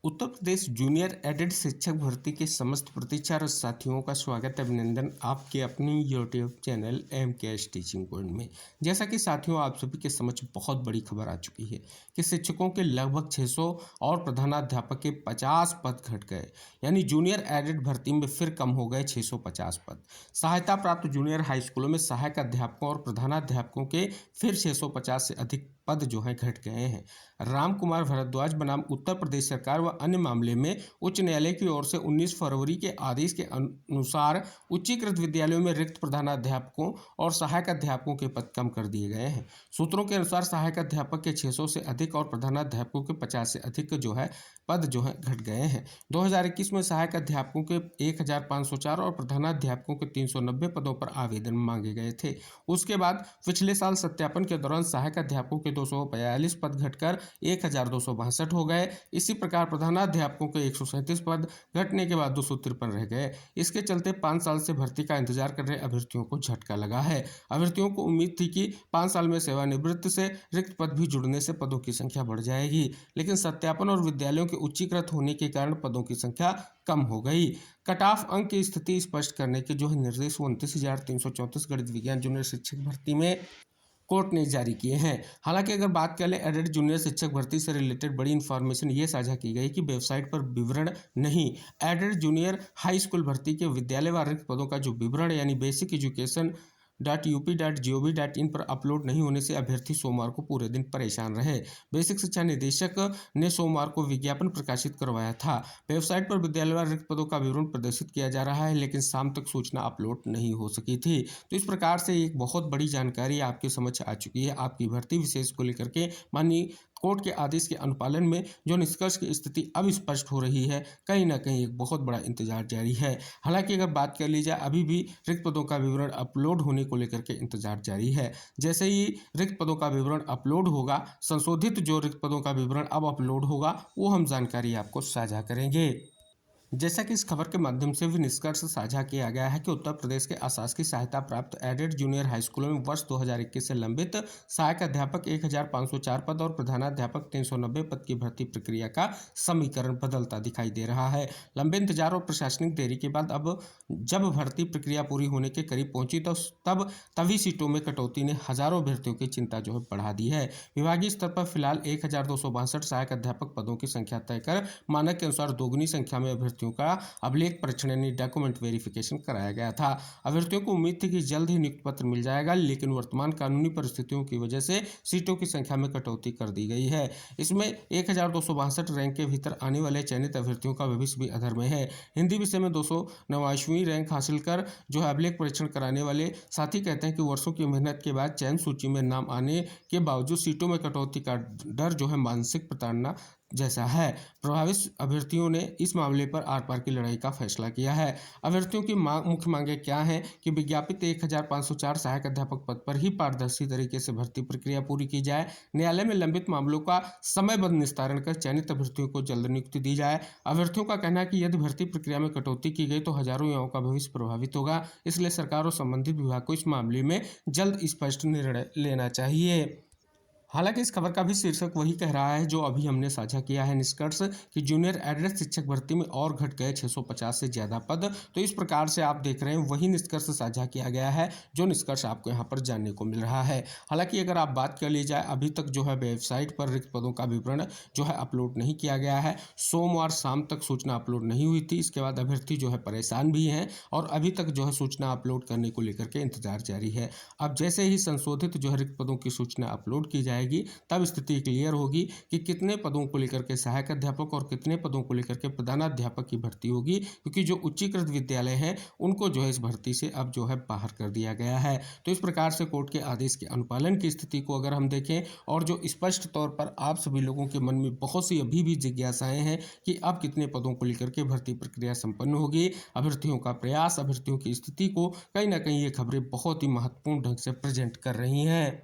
Uttar Pradesh junior added शिक्षक भर्ती के समस्त प्रतीक्षारत साथियों का स्वागत अभिनंदन आपके अपनी YouTube channel MKS teaching point में। जैसा कि साथियों आप सभी के समक्ष बहुत बड़ी खबर आ चुकी है कि शिक्षकों के लगभग 600 और प्रधानाध्यापक के 50 पद घट गए, यानी जूनियर एडेड भर्ती में फिर कम हो गए 650 पद। सहायता प्राप्त जूनियर हाई स्कूलों में सहायक अध्यापकों और प्रधानाध्यापकों के फिर 650 से अधिक पद जो हैं घट गए हैं। राम कुमार भारद्वाज बनाम उत्तर प्रदेश सरकार व अन्य मामले में उच्च न्यायालय की ओर से 19 फरवरी के आदेश के अनुसार उच्चीकृत विद्यालयों में रिक्त प्रधानाध्यापकों और सहायक अध्यापकों के पद कम कर दिए गए हैं। सूत्रों के अनुसार सहायक अध्यापक के 600 से अधिक और प्रधानाध्यापकों के 50 से अधिक पद घट गए हैं। 2021 में सहायक अध्यापकों के 1504 और प्रधानाध्यापकों के 390 पदों पर आवेदन मांगे गए थे। उसके बाद पिछले साल सत्यापन के दौरान सहायक अध्यापकों के 242 पद घटकर 1262 हो गए। इसी प्रकार प्रधानाध्यापकों के 137 पद घटने के बाद 253 रह गए। इसके चलते 5 साल से भर्ती का इंतजार कर रहे अभ्यर्थियों को झटका लगा है। अभ्यर्थियों को उम्मीद थी कि 5 साल में सेवानिवृत्ति से रिक्त पद भी जुड़ने से पदों की संख्या बढ़ जाएगी, लेकिन सत्यापन और विद्यालयों के उच्चीकृत होने के कारण पदों की संख्या कम हो गई। कट ऑफ अंक की स्थिति स्पष्ट करने के निर्देश 29,334 गणित विज्ञान जूनियर शिक्षक भर्ती में कोर्ट ने जारी किए हैं। हालांकि अगर बात कर लें एडेड जूनियर शिक्षक भर्ती से रिलेटेड बड़ी इंफॉर्मेशन ये साझा की गई कि वेबसाइट पर विवरण नहीं, एडेड जूनियर हाई स्कूल भर्ती के विद्यालय व रिक्त पदों का जो विवरण यानी बेसिक एजुकेशन .up.gov.in पर अपलोड नहीं होने से अभ्यर्थी सोमवार को पूरे दिन परेशान रहे। बेसिक शिक्षा निदेशक ने सोमवार को विज्ञापन प्रकाशित करवाया था। वेबसाइट पर विद्यालय व रिक्त पदों का विवरण प्रदर्शित किया जा रहा है, लेकिन शाम तक सूचना अपलोड नहीं हो सकी थी। तो इस प्रकार से एक बहुत बड़ी जानकारी आपके समक्ष आ चुकी है। आपकी भर्ती विशेष को लेकर के माननीय कोर्ट के आदेश के अनुपालन में जो निष्कर्ष की स्थिति अब स्पष्ट हो रही है, कहीं ना कहीं एक बहुत बड़ा इंतजार जारी है। हालांकि अगर बात कर ली जाए, अभी भी रिक्त पदों का विवरण अपलोड होने को लेकर के इंतजार जारी है। जैसे ही रिक्त पदों का विवरण अपलोड होगा, संशोधित जो रिक्त पदों का विवरण अब अपलोड होगा, वो हम जानकारी आपको साझा करेंगे। जैसा कि इस खबर के माध्यम से भी निष्कर्ष साझा किया गया है कि उत्तर प्रदेश के अशासकीय सहायता प्राप्त एडेड जूनियर हाई स्कूलों में वर्ष 2021 से लंबित सहायक अध्यापक 1504 पद और प्रधानाध्यापक 390 पद की भर्ती प्रक्रिया का समीकरण बदलता दिखाई दे रहा है। लंबे इंतजार और प्रशासनिक देरी के बाद अब जब भर्ती प्रक्रिया पूरी होने के करीब पहुंची तो तभी सीटों में कटौती ने हजारों अभ्यर्थियों की चिंता बढ़ा दी है। विभागीय स्तर पर फिलहाल 1262 सहायक अध्यापक पदों की संख्या तय कर मानक के अनुसार दोगुनी संख्या में अभ्यर्थियों का अभिलेख परीक्षण यानी डॉक्यूमेंट वेरिफिकेशन कराया गया था। अभ्यर्थियों को उम्मीद थी कि जल्द ही नियुक्ति पत्र मिल जाएगा, लेकिन वर्तमान कानूनी परिस्थितियों की वजह से सीटों की संख्या में कटौती कर दी गई है। इसमें 1262 रैंक के भीतर आने वाले चयनित अभ्यर्थियों का भविष्य भी अधर में है। हिंदी विषय में 289वीं रैंक हासिल कर अभिलेख परीक्षण कराने वाले साथी कहते हैं कि वर्षों की मेहनत के बाद चयन सूची में नाम आने के बावजूद सीटों में कटौती का डर मानसिक प्रताड़ना जैसा है। प्रभावित अभ्यर्थियों ने इस मामले पर आर पार की लड़ाई का फैसला किया है। अभ्यर्थियों की मुख्य मांगें क्या हैं कि विज्ञापित 1504 सहायक अध्यापक पद पर ही पारदर्शी तरीके से भर्ती प्रक्रिया पूरी की जाए, न्यायालय में लंबित मामलों का समयबद्ध निस्तारण कर चयनित अभ्यर्थियों को जल्द नियुक्ति दी जाए। अभ्यर्थियों का कहना है कि यदि भर्ती प्रक्रिया में कटौती की गई तो हजारों युवाओं का भविष्य प्रभावित होगा, इसलिए सरकार और संबंधित विभाग को इस मामले में जल्द स्पष्ट निर्णय लेना चाहिए। हालांकि इस खबर का भी शीर्षक वही कह रहा है जो अभी हमने साझा किया है, निष्कर्ष कि जूनियर एडेड शिक्षक भर्ती में और घट गए 650 से ज़्यादा पद। तो इस प्रकार से आप देख रहे हैं वही निष्कर्ष साझा किया गया है जो निष्कर्ष आपको यहाँ पर जानने को मिल रहा है। हालांकि अगर आप बात कर ली जाए, अभी तक वेबसाइट पर रिक्त पदों का विवरण अपलोड नहीं किया गया है। सोमवार शाम तक सूचना अपलोड नहीं हुई थी। इसके बाद अभ्यर्थी परेशान भी हैं और अभी तक सूचना अपलोड करने को लेकर के इंतजार जारी है। अब जैसे ही संशोधित रिक्त पदों की सूचना अपलोड की जाएगी, तब स्थिति क्लियर होगी कि कितने पदों को लेकर के सहायक अध्यापक और कितने पदों को लेकर के प्रधानाध्यापक की भर्ती होगी, क्योंकि जो उच्चीकृत विद्यालय हैं उनको इस भर्ती से अब बाहर कर दिया गया है। तो इस प्रकार से कोर्ट के आदेश के अनुपालन की स्थिति को अगर हम देखें और जो स्पष्ट तौर पर आप सभी लोगों के मन में बहुत सी अभी भी जिज्ञासाएं हैं कि अब कितने पदों को लेकर के भर्ती प्रक्रिया संपन्न होगी, अभ्यर्थियों का प्रयास, अभ्यर्थियों की स्थिति को कहीं ना कहीं ये खबरें बहुत ही महत्वपूर्ण ढंग से प्रेजेंट कर रही हैं।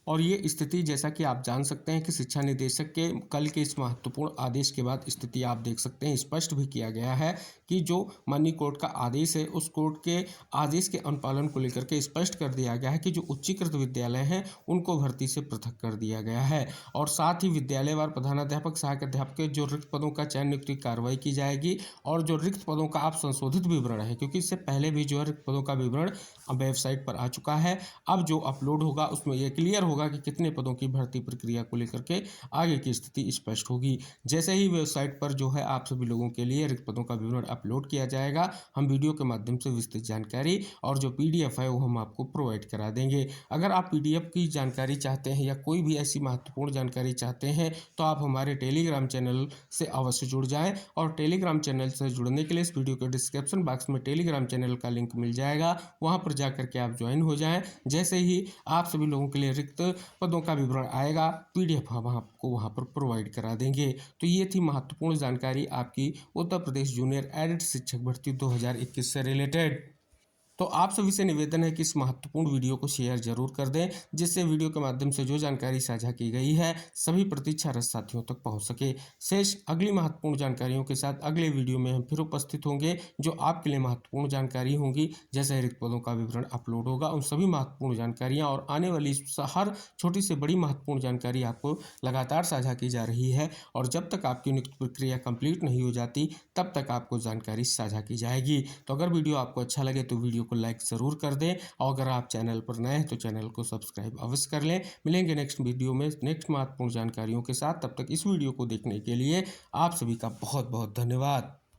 और ये स्थिति जैसा कि आप जान सकते हैं कि शिक्षा निदेशक के कल के इस महत्वपूर्ण आदेश के बाद स्थिति आप देख सकते हैं स्पष्ट भी किया गया है कि जो माननीय कोर्ट का आदेश है उस कोर्ट के आदेश के अनुपालन को लेकर के स्पष्ट कर दिया गया है कि जो उच्चीकृत विद्यालय हैं उनको भर्ती से पृथक कर दिया गया है। और साथ ही विद्यालयवार प्रधानाध्यापक सहायक अध्यापक के जो रिक्त पदों का चयन नियुक्ति कार्रवाई की जाएगी और जो रिक्त पदों का आप संशोधित विवरण है, क्योंकि इससे पहले भी जो है रिक्त पदों का विवरण वेबसाइट पर आ चुका है, अब जो अपलोड होगा उसमें यह क्लियर होगा कि कितने पदों की भर्ती प्रक्रिया को लेकर के आगे की स्थिति स्पष्ट होगी। जैसे ही वेबसाइट पर जो है आप सभी लोगों के लिए रिक्त पदों का विवरण अपलोड किया जाएगा, हम वीडियो के माध्यम से विस्तृत जानकारी और जो पीडीएफ है वो हम आपको प्रोवाइड करा देंगे। अगर आप पीडीएफ की जानकारी चाहते हैं या कोई भी ऐसी महत्वपूर्ण जानकारी चाहते हैं तो आप हमारे टेलीग्राम चैनल से अवश्य जुड़ जाएं। और टेलीग्राम चैनल से जुड़ने के लिए इस वीडियो के डिस्क्रिप्शन बॉक्स में टेलीग्राम चैनल का लिंक मिल जाएगा, वहां पर जाकर के आप ज्वाइन हो जाएं। जैसे ही आप सभी लोगों के लिए रिक्त पदों का विवरण आएगा, पीडीएफ हम आपको वहां पर प्रोवाइड करा देंगे। तो ये थी महत्वपूर्ण जानकारी आपकी उत्तर प्रदेश जूनियर एडेड शिक्षक भर्ती 2021 से रिलेटेड। तो आप सभी से निवेदन है कि इस महत्वपूर्ण वीडियो को शेयर जरूर कर दें, जिससे वीडियो के माध्यम से जो जानकारी साझा की गई है सभी प्रतीक्षारत साथियों तक पहुंच सके। शेष अगली महत्वपूर्ण जानकारियों के साथ अगले वीडियो में हम फिर उपस्थित होंगे, जो आपके लिए महत्वपूर्ण जानकारी होंगी। जैसे रिक्त पदों का विवरण अपलोड होगा, उन सभी महत्वपूर्ण जानकारियां और आने वाली हर छोटी से बड़ी महत्वपूर्ण जानकारी आपको लगातार साझा की जा रही है। और जब तक आपकी नियुक्ति प्रक्रिया कंप्लीट नहीं हो जाती तब तक आपको जानकारी साझा की जाएगी। तो अगर वीडियो आपको अच्छा लगे तो वीडियो को लाइक ज़रूर कर दें, और अगर आप चैनल पर नए हैं तो चैनल को सब्सक्राइब अवश्य कर लें। मिलेंगे नेक्स्ट वीडियो में नेक्स्ट महत्वपूर्ण जानकारियों के साथ। तब तक इस वीडियो को देखने के लिए आप सभी का बहुत बहुत धन्यवाद।